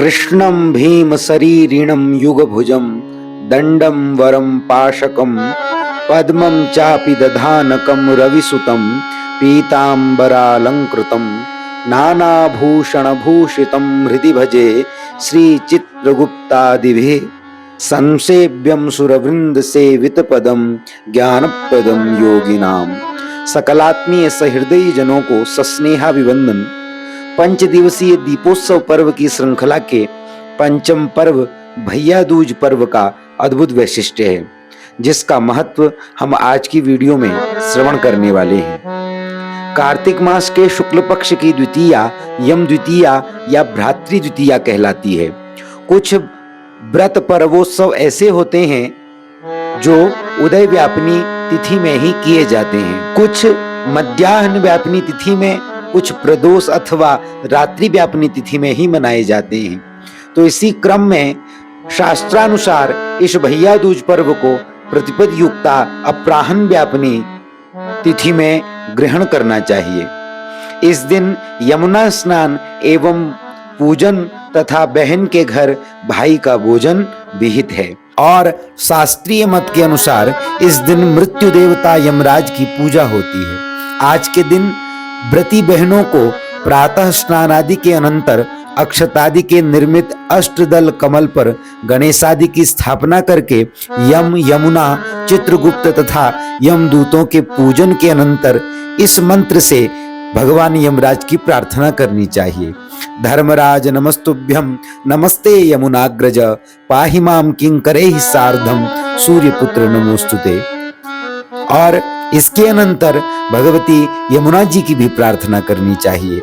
कृष्णं भीम शरीरिणं युगभुजं दंडं वरं पाशकं पद्मं चापि दधानकं रविसुतं पीतांबरालंकृतं नानाभूषणभूषितं हृदि भजे श्रीचित्रगुप्तादिभिः संसेव्यं सुरवृंद सेवितपदं ज्ञानप्रदं योगिनां। सकलात्मीय सहृदयी जनों को सस्नेहाभिवंदन। पंच दिवसीय दीपोत्सव पर्व की श्रृंखला के पंचम पर्व भैया दूज पर्व का अद्भुत वैशिष्ट्य है, जिसका महत्व हम आज की वीडियो में श्रवण करने वाले हैं। कार्तिक मास के शुक्ल पक्ष की द्वितीया यम द्वितीया या भ्रातृ द्वितीया कहलाती है। कुछ व्रत पर्वोत्सव ऐसे होते हैं जो उदय व्यापिनी तिथि में ही किए जाते हैं, कुछ मध्याह्न व्यापिनी तिथि में, कुछ प्रदोष अथवा रात्रि व्यापिनी तिथि में ही मनाए जाते हैं। तो इसी क्रम में शास्त्रानुसार इस भैया दूज पर्व को प्रतिपद युक्ता अपराह्न व्यापिनी तिथि में ग्रहण करना चाहिए। इस दिन यमुना स्नान एवं पूजन तथा बहन के घर भाई का भोजन विहित है और शास्त्रीय मत के अनुसार इस दिन मृत्यु देवता यमराज की पूजा होती है। आज के दिन व्रती बहनों को प्रातः स्नान आदि के अनंतर अक्षतादि के निर्मित अष्टदल कमल पर गणेशादि की स्थापना करके यम, यमुना, चित्रगुप्त तथा यमदूतों के पूजन के अनंतर इस मंत्र से भगवान यमराज की प्रार्थना करनी चाहिए। धर्मराज नमस्तुभ्यं नमस्ते यमुनाग्रज पाहि मां किंकरैः सार्धं सूर्यपुत्र नमोस्तुते। और इसके अनंतर भगवती यमुना जी की भी प्रार्थना करनी चाहिए।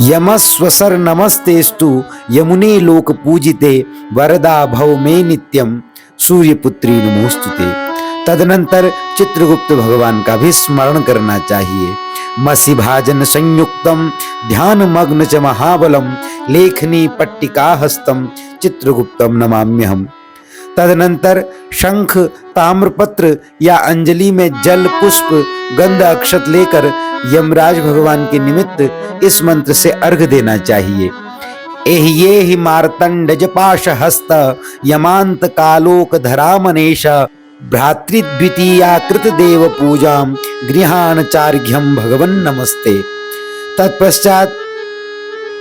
यमस्वसर नमस्तेस्तु यमुने लोक पूजिते वरदा भव मे नित्यम सूर्यपुत्री नमोस्तुते। तदनंतर चित्रगुप्त भगवान का भी स्मरण करना चाहिए। मसी भाजन संयुक्तम ध्यान मग्न च महाबलम लेखनी पट्टिका हस्तम चित्रगुप्तम नमाम्यहम। तदनंतर शंख, ताम्रपत्र या अंजलि में जल, पुष्प, गंध, अक्षत लेकर यमराज भगवान के निमित्त इस मंत्र से अर्घ देना चाहिए। एहि हि मार्तंड जपाश हस्त यमांत कालोक धरा मनेश भ्रातृद्वितीया कृत देव पूजा गृहान चार्घ्यम भगवन नमस्ते। तत्पश्चात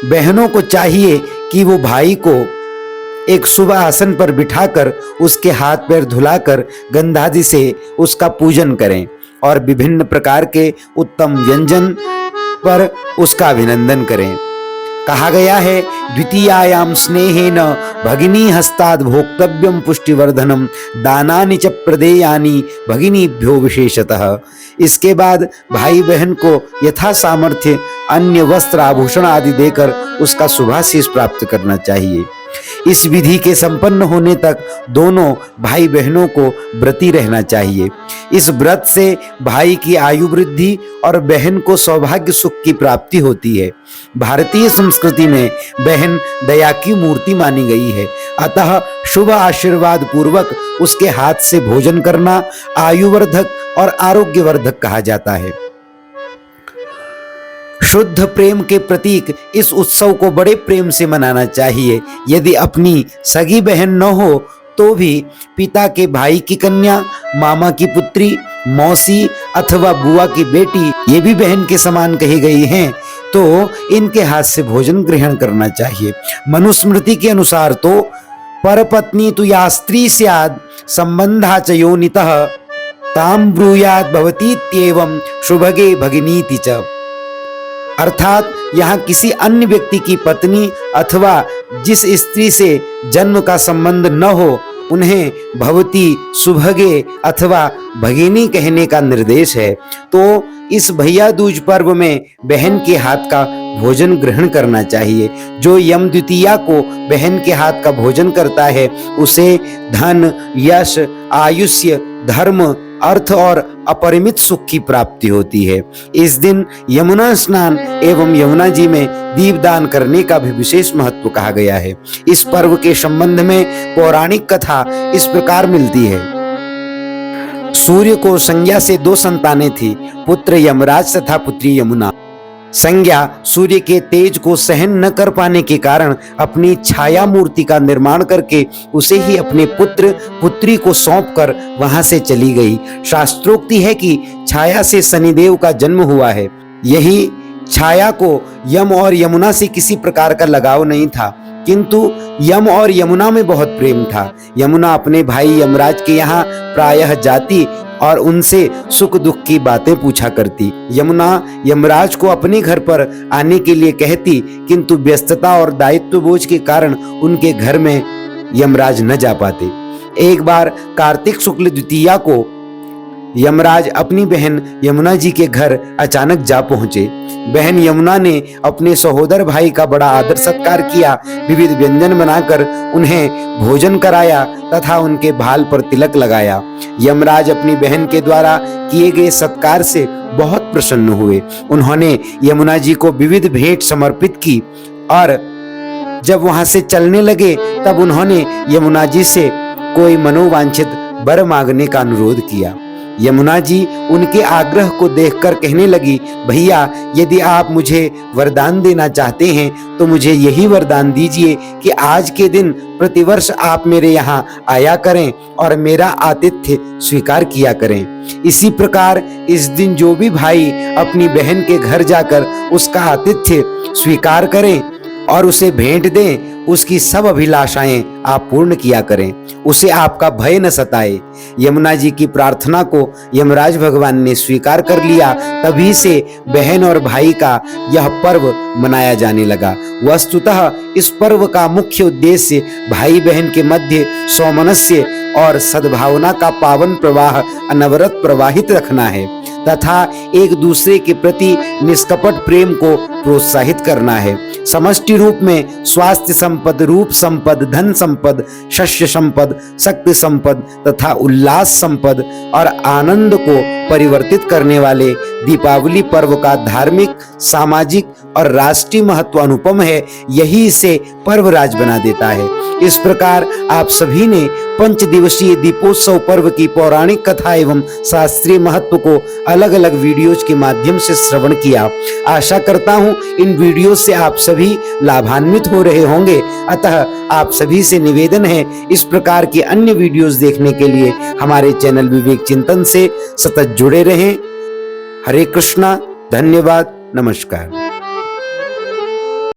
बहनों को चाहिए कि वो भाई को एक शुभ आसन पर बिठाकर उसके हाथ पैर धुलाकर गंधादि से उसका पूजन करें और विभिन्न प्रकार के उत्तम व्यंजन पर उसका अभिनंदन करें। कहा गया है द्वितीयायाम स्नेहेन भगिनी हस्ताद भोक्तव्यम पुष्टिवर्धनम दानानि च प्रदेयानि भगिनीभ्यो विशेषतः। इसके बाद भाई बहन को यथा सामर्थ्य अन्य वस्त्र, आभूषण आदि देकर उसका शुभाशीष प्राप्त करना चाहिए। इस विधि के संपन्न होने तक दोनों भाई बहनों को व्रती रहना चाहिए। इस व्रत से भाई की आयु वृद्धि और बहन को सौभाग्य सुख की प्राप्ति होती है। भारतीय संस्कृति में बहन दया की मूर्ति मानी गई है, अतः शुभ आशीर्वाद पूर्वक उसके हाथ से भोजन करना आयुवर्धक और आरोग्यवर्धक कहा जाता है। शुद्ध प्रेम के प्रतीक इस उत्सव को बड़े प्रेम से मनाना चाहिए। यदि अपनी सगी बहन न हो तो भी पिता के भाई की कन्या, मामा की पुत्री, मौसी अथवा बुआ की बेटी, ये भी बहन के समान कही गई हैं, तो इनके हाथ से भोजन ग्रहण करना चाहिए। मनुस्मृति के अनुसार तो परपत्नी तु या स्त्री स्याद संबंधा च योनितः ताम ब्रूयाद भवतीत्येवं शुभगे भगिनीति च। अर्थात यहाँ किसी अन्य व्यक्ति की पत्नी अथवा जिस स्त्री से जन्म का संबंध न हो उन्हें भवती, सुभगे अथवा भगिनी कहने का निर्देश है। तो इस भैया दूज पर्व में बहन के हाथ का भोजन ग्रहण करना चाहिए। जो यम द्वितीया को बहन के हाथ का भोजन करता है उसे धन, यश, आयुष्य, धर्म, अर्थ और अपरिमित सुख की प्राप्ति होती है। इस दिन यमुना स्नान एवं यमुना जी में दीपदान करने का भी विशेष महत्व कहा गया है। इस पर्व के संबंध में पौराणिक कथा इस प्रकार मिलती है। सूर्य को संज्ञा से 2 संतानें थी, पुत्र यमराज तथा पुत्री यमुना। संज्ञा सूर्य के तेज को सहन न कर पाने के कारण अपनी छाया मूर्ति का निर्माण करके उसे ही अपने पुत्र पुत्री को सौंपकर वहां से चली गई। शास्त्रोक्ति है कि छाया से शनिदेव का जन्म हुआ है। यही छाया को यम और यमुना से किसी प्रकार का लगाव नहीं था, किंतु यम और यमुना में बहुत प्रेम था। यमुना अपने भाई यमराज के यहाँ प्रायः जाती और उनसे सुख दुख की बातें पूछा करती। यमुना यमराज को अपने घर पर आने के लिए कहती, किंतु व्यस्तता और दायित्व बोझ के कारण उनके घर में यमराज न जा पाते। एक बार कार्तिक शुक्ल द्वितीया को यमराज अपनी बहन यमुना जी के घर अचानक जा पहुंचे। बहन यमुना ने अपने सहोदर भाई का बड़ा आदर सत्कार किया, विविध व्यंजन बनाकर उन्हें भोजन कराया तथा उनके भाल पर तिलक लगाया। यमराज अपनी बहन के द्वारा किए गए सत्कार से बहुत प्रसन्न हुए। उन्होंने यमुना जी को विविध भेंट समर्पित की और जब वहां से चलने लगे तब उन्होंने यमुना जी से कोई मनोवांछित वर मांगने का अनुरोध किया। यमुना जी उनके आग्रह को देखकर कहने लगी, भैया यदि आप मुझे वरदान देना चाहते हैं तो मुझे यही वरदान दीजिए कि आज के दिन प्रतिवर्ष आप मेरे यहाँ आया करें और मेरा आतिथ्य स्वीकार किया करें। इसी प्रकार इस दिन जो भी भाई अपनी बहन के घर जाकर उसका आतिथ्य स्वीकार करें और उसे भेंट दें, उसकी सब अभिलाषाएं आप पूर्ण किया करें, उसे आपका भय न सताए। यमुना जी की प्रार्थना को यमराज भगवान ने स्वीकार कर लिया। तभी से बहन और भाई का यह पर्व मनाया जाने लगा। वस्तुतः इस पर्व का मुख्य उद्देश्य भाई बहन के मध्य सौमनस्य और सद्भावना का पावन प्रवाह अनवरत प्रवाहित रखना है तथा एक दूसरे के प्रति निष्कपट प्रेम को प्रोत्साहित करना है। समष्टि रूप में स्वास्थ्य संपद, रूप संपद, धन संपद, शस्य संपद, शक्ति संपद तथा उल्लास संपद और आनंद को परिवर्तित करने वाले दीपावली पर्व का धार्मिक, सामाजिक और राष्ट्रीय महत्व अनुपम है। यही इसे पर्वराज बना देता है। इस प्रकार आप सभी ने 5 दिवसीय दीपोत्सव पर्व की पौराणिक कथा एवं शास्त्रीय महत्व को अलग अलग वीडियोज के माध्यम से श्रवण किया। आशा करता हूं इन वीडियो से आप सभी लाभान्वित हो रहे होंगे। अतः आप सभी से निवेदन है, इस प्रकार के अन्य वीडियोज देखने के लिए हमारे चैनल विवेक चिंतन से सतत जुड़े रहें। हरे कृष्णा, धन्यवाद, नमस्कार।